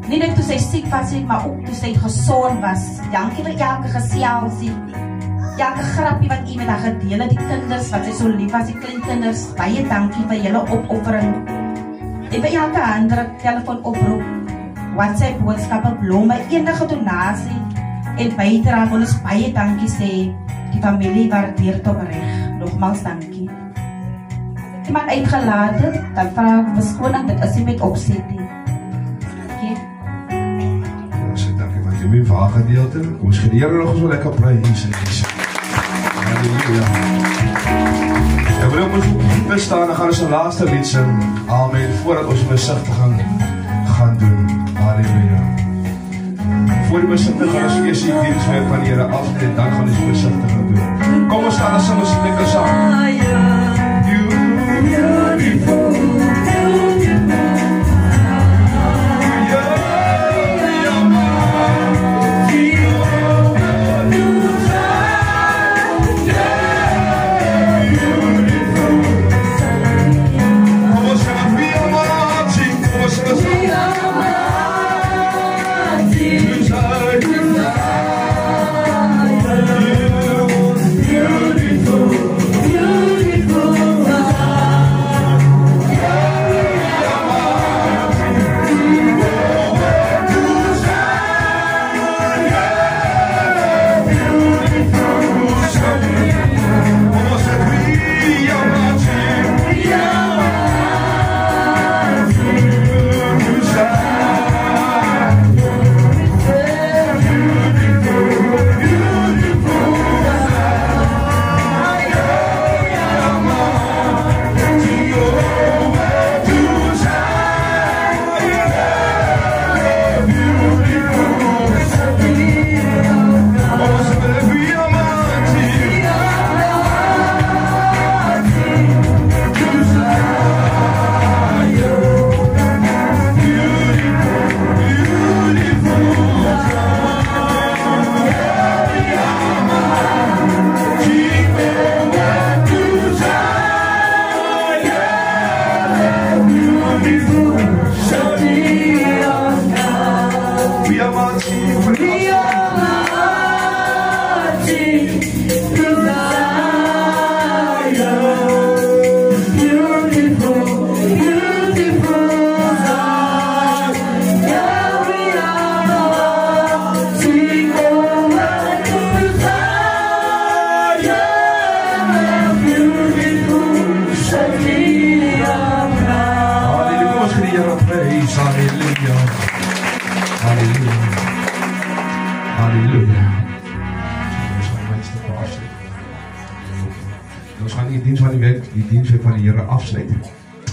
Nie net toe sy siek was, maar ook toe sy gezond was. Dankie vir elke geselsie, elke grappie wat u met haar gedeel het, die kinders wat sy so lief was, die kleinkinders, baie dankie vir julle opoffering. En vir elke ander telefoonoproep, WhatsApp, boodskappe, blomme, enige donasie en bydrae, wil ons baie dankie sê, die familie waardeer het opreg. Nogmaals dankie. As iemand uitgelaat het, dan vraag ek verskoning, dit is nie met opset nie. Die vaargedeelte, ons gedeelde nog so lekker prys. Halleluja. En wil ons ook bestaan, dan gaan ons een laaste lied sing. Amen. Voordat ons besigtig gaan doen. Halleluja. Voor die besigtig gaan ons eerst die dienstwerk van die Here af en dan gaan ons besigtig gaan doen. Kom ons staan en sing ons lekker saam. Beautiful. Beautiful. Die dienst van die Here afsluiten.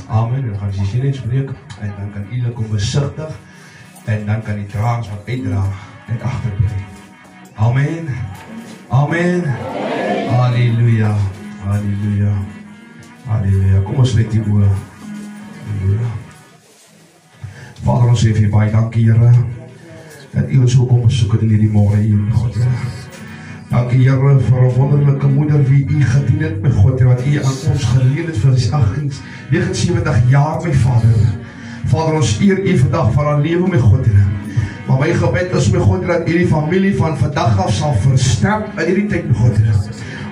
Amen. Dan gaan die zin inspreek en dan kan iedereen kom besigtig en dan kan die dragers wat uitdra en achterbrengen. Amen. Amen. Halleluja. Halleluja. Halleluja. Kom ons sluit die oor. Halleluja. Vader, ons sê vir baie dankie, Here, dat U ons ook kom besoek in hierdie môre hier, God, Here. Dankie, Here, vir 'n wonderlike moeder wie U gedien het, my God, wat U aan ons geleen het vir 79 jaar, my Vader. Vader, ons eer U vandag vir haar lewe, my God, Here. Maar my gebed is, my God, dat U die familie van vandag af sal versterk in hierdie tyd, my God, Here.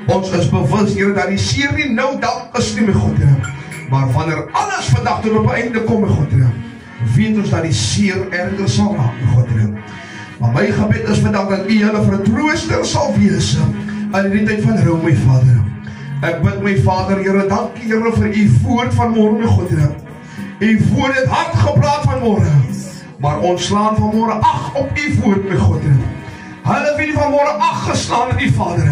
Ons is bewus, Here, dat die seer nie nou dalk is nie, my God, Here. Maar wanneer alles vandag tot op 'n einde kom, my God, Here, weet ons dat die seer erger sal raak, my God, Here. Maar my gebed is vandag dat U hulle vertrooster sal wees in die tyd van rou, my Vader. Ek bid, my Vader, Here, dankie, Here, vir U woord van môre, my God, Here. U woord het hard gepraat van môre, maar ons slaan van môre ag op U woord, my God, Here. Hulle wie van môre ag geslaan het, U Vader.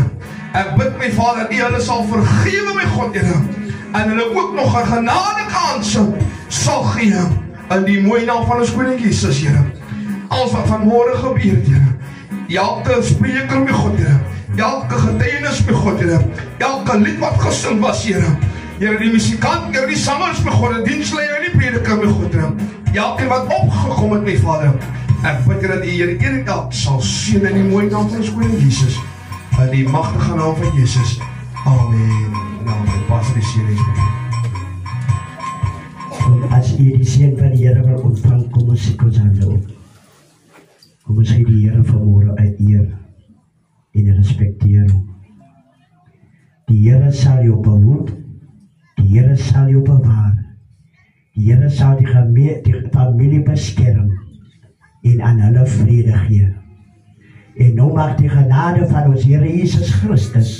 Ek bid, my Vader, U hulle sal vergewe, my God, Here, en hulle ook nog 'n genadekans sal gee in die mooi naam van ons Koning Jesus, Here. Alles wat van môre gebeur, Here. Elke spreker, my God, Here. Elke getuienis, my God, Here. Elke lied wat gesing was, Here. Here, die musikant, Here, die sangers, my God, die diensleier en die prediker, my God, Here. Elke wat opgekom het, my Vader. Ek bid, Here, dat U Here een dag sal seën in die mooi naam van ons Koning Jesus. In die magtige naam van Jesus. Amen. Nou, my Pastor, die seën is met As U die seën van die Here wil ontvang, kom ons sit ons hande op. Kom ons gee die Here vanmôre uit eer en respekteer. Die Here sal jou behoed, die Here sal jou bewaar, die Here sal die familie beskerm en aan hulle vrede gee. En nou mag die genade van ons Here Jesus Christus,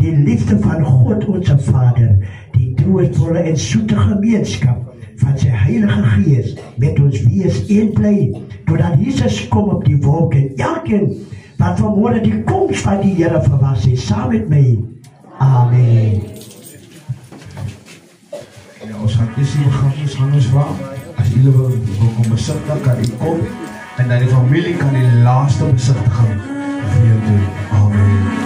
die liefde van God onze Vader, die troostvolle en soete gemeenskap van sy Heilige Gees met ons wees een bly, totdat Jesus kom op die wolk en elkeen wat vanmôre die koms van die Here verwag is, saam met my. Amen. Ja, ons gaan gaan ons vra, as julle wil kom besigtig, kan u kom, en dan die familie kan die laaste besigtiging weer doen. Amen. Amen.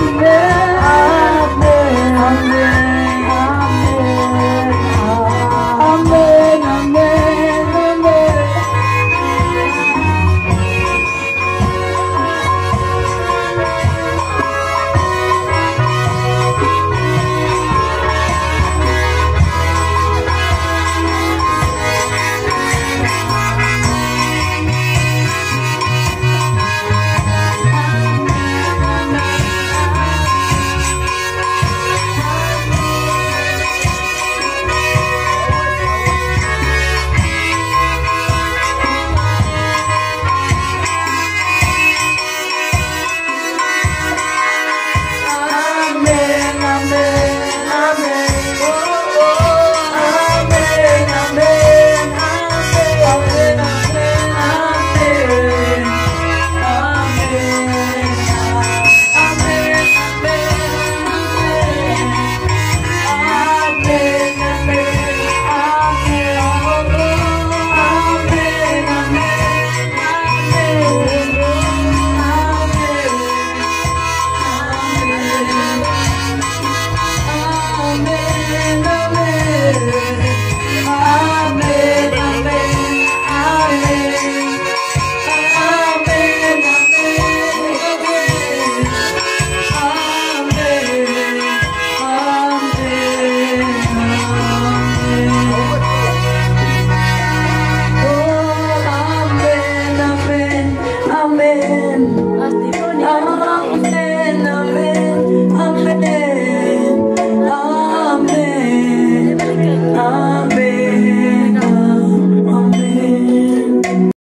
Amen.